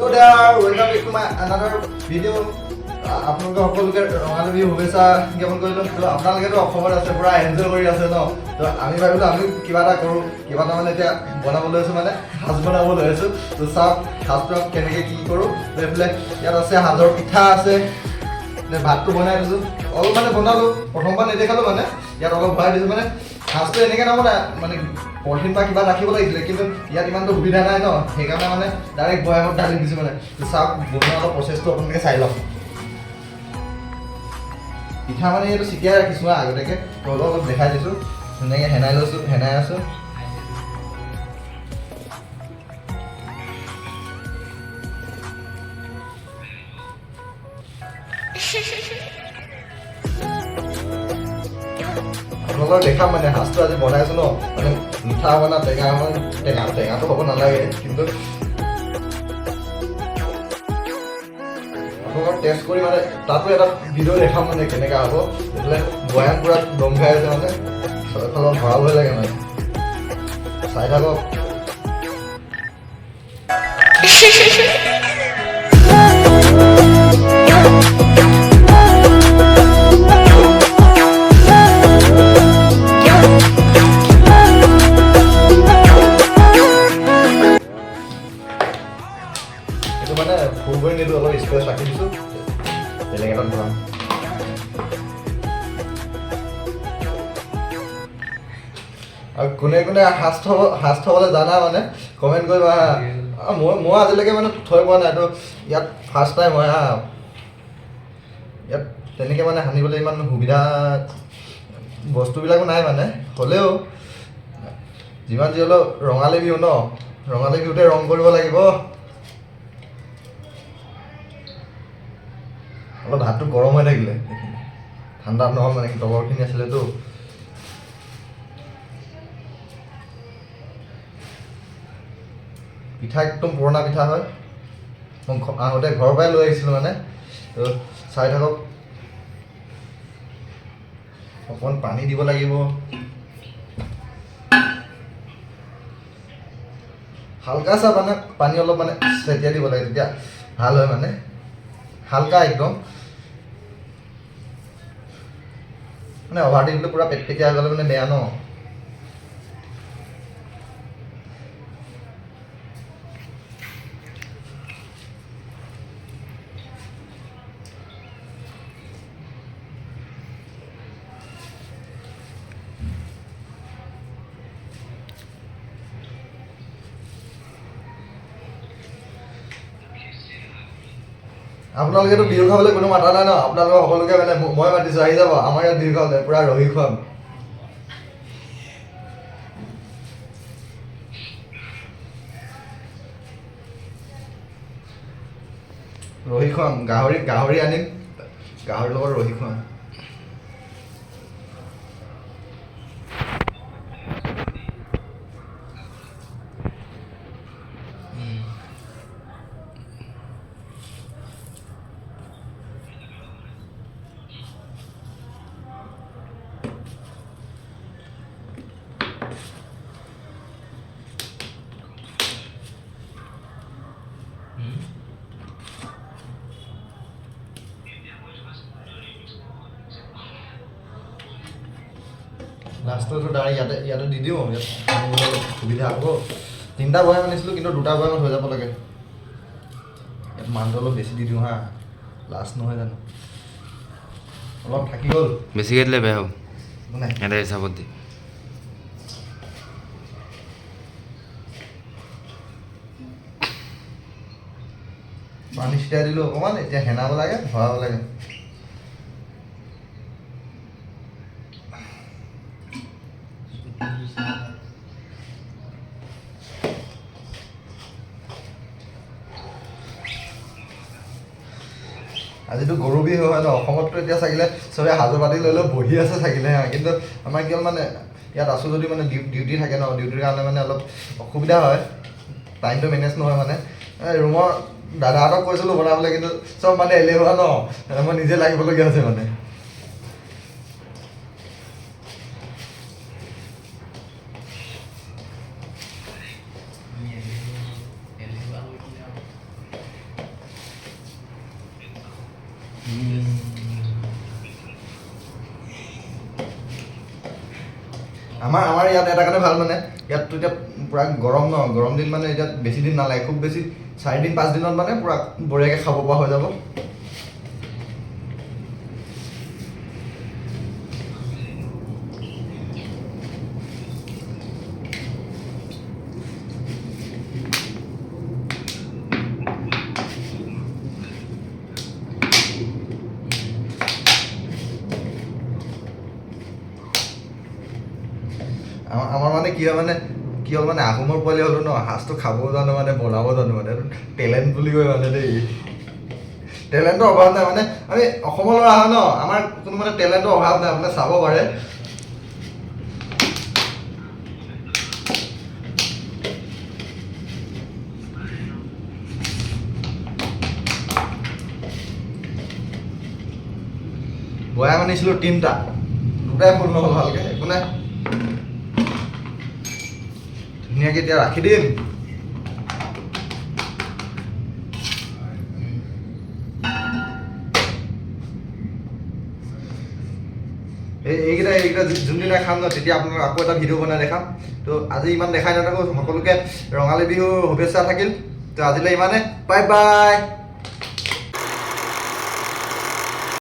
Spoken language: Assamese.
So there, welcome back to my another video. আপোনালোকে সকলোকে ৰঙালী বিহু শুভেচ্ছা জ্ঞাপন কৰিলোঁ। তো আপোনালোকেতো অসমত আছে, পুৰা এনজয় কৰি আছে ন। তো আমি ভাবিলোঁ আমি কিবা এটা কৰোঁ, কিবা এটা মানে এতিয়া বনাব লৈছোঁ, মানে সাজ বনাব লৈ আছোঁ। তো চাওক সাজটো কেনেকৈ কি কৰোঁ। তো এইফালে ইয়াত আছে সাজৰ পিঠা আছে, ভাতটো বনাই দিছোঁ। অলপ মানে বনালোঁ, প্ৰথমবাৰ নেদেখালোঁ মানে ইয়াত অলপ ভৰাই দিছোঁ। মানে সাজটো এনেকৈ নবনাই, মানে পলিথিন বা কিবা ৰাখিব লাগিছিলে, কিন্তু ইয়াত ইমানটো সুবিধা নাই ন, সেইকাৰণে মানে ডাইৰেক্ট বৈয়ামত ঢালি দিছোঁ। মানে চাওক বনোৱা অলপ প্ৰচেছটো আপোনালোকে চাই লওক। পিঠা মানে এইটো চিটিয়াই ৰাখিছোঁ আগতীয়াকৈ, তো অলপ অলপ দেখাই দিছোঁ। ধুনীয়াকৈ সেনাই লৈছোঁ, সেনাই আছোঁ। আপোনালোকক দেখাম মানে সাজটো আজি বনাইছোঁ ন, মানে মিঠা হ'ব না টেঙা হ'ব। টেঙাটো হ'ব নালাগে, কিন্তু আপোনালোকক টেষ্ট কৰি মানে তাতো এটা ভিডিঅ' দেখাম মানে কেনেকুৱা হ'ব। এইফালে বৈয়াম পূৰা দম খাই আছে, মানে চবফালত ভৰাবই লাগে মানে। চাই থাকক। এইটো মানে ফুল কৰি নিদিওঁ, অলপ স্পেচ ৰাখি দিছোঁ, বেলেগ এটাত বনাম। আৰু কোনে কোনে সাজ থ'বলৈ জানা মানে কমেণ্ট কৰিবা। মই আজিলৈকে মানে থৈ পোৱা নাই, তো ইয়াত ফাৰ্ষ্ট টাইম হয়। ইয়াত তেনেকৈ মানে সানিবলৈ ইমান সুবিধা বস্তুবিলাকো নাই মানে। হ'লেও যিমান যি হ'লেও ৰঙালী বিহু ন, ৰঙালী বিহুতে ৰং কৰিব লাগিব। অলপ ভাতটো গৰম হৈ থাকিলে, ঠাণ্ডা নহ'ল মানে তলৰখিনি আছিলেতো। পিঠা একদম পুৰণা পিঠা হয়, মই আহোঁতে ঘৰৰ পৰাই লৈ আহিছিলোঁ মানে। তো চাই থাকক। অকণমান পানী দিব লাগিব, হালকা চা মানে পানী অলপ মানে ছটিয়াই দিব লাগে, তেতিয়া ভাল হয় মানে। হালকা একদম মানে অভাৰ দি দিলে পূৰা পেটপেটীয়া হৈ গ'লে মানে বেয়া ন। আপোনালোকেতো বিহু খাবলৈ কোনো মাতা নাই ন, আপোনালোকক সকলোকে মানে মই মাতিছোঁ, আহি যাব আমাৰ ইয়াত বিহু খাবলৈ, পূৰা ৰহি খুৱাম। ৰহি খুৱাম, গাহৰি আনিম, গাহৰিৰ লগত ৰহি খুৱাম। লাষ্টতো ডাইৰেক্ট ইয়াতে দি দিওঁ, ইয়াত সুবিধা হ'ব। 3টা বৈয়াম আনিছিলোঁ, কিন্তু 2টা বৈয়ামত হৈ যাব লাগে। ইয়াত মানটো অলপ বেছি দি দিওঁ হা, লাষ্ট নহয় জানো, অলপ থাকি গ'ল। বেছিকৈ দিলে বেয়া হ'ব, নাই এটা হিচাপত দি। পানী ছিটাই দিলোঁ অকণমান, এতিয়া সেনাব লাগে, ভৰাব লাগে। আজিতো গৰু বিহু হয় ন, অসমততো এতিয়া চাগিলে চবে সাজু পাতি লৈ লৈ বহি আছে চাগিলে হা, কিন্তু আমাৰ কি হ'ল মানে ইয়াত আছোঁ যদি মানে ডিউটি থাকে ন, ডিউটিৰ কাৰণে মানে অলপ অসুবিধা হয়, টাইমটো মেনেজ নহয় মানে। ৰুমৰ দাদাহঁতক কৈছিলোঁ বনাবলৈ, কিন্তু চব মানে এলেহুৱা ন, মই নিজে লাগিবলগীয়া হৈছে মানে। আমাৰ ইয়াত এটা কাৰণে ভাল মানে ইয়াততো এতিয়া পূৰা গৰম ন গৰম দিন মানে এতিয়া বেছি দিন নালাগে খুব বেছি 4 দিন 5 দিনত মানে পূৰা বঢ়িয়াকৈ খাব পৰা হৈ যাব আমাৰ মানে কি হ'ল মানে আহোমৰ পোৱালি হ'লো ন সাজটো খাবও জানো মানে বনাব জানো মানে টেলেণ্ট বুলি কয় মানে দেই টেলেণ্টৰ অভাৱ নাই মানে আমি অসমৰ ল'ৰা অহা ন আমাৰ কোনো মানে টেলেণ্টৰ অভাৱ নাই আপুনি চাব পাৰে বয়াম আনিছিলোঁ 3টা 2টাই ফুল নহ'ল ভালকৈ একো নাই ধুনীয়াকৈ এতিয়া ৰাখি দিম এইকেইটা যোনদিনা খাম ন তেতিয়া আপোনালোক আকৌ এটা ভিডিঅ' বনাই দেখাম তো আজি ইমান দেখাই নাথাকোঁ সকলোকে ৰঙালী বিহুৰ শুভেচ্ছা থাকিল তো আজিলৈ ইমানে বাই বাই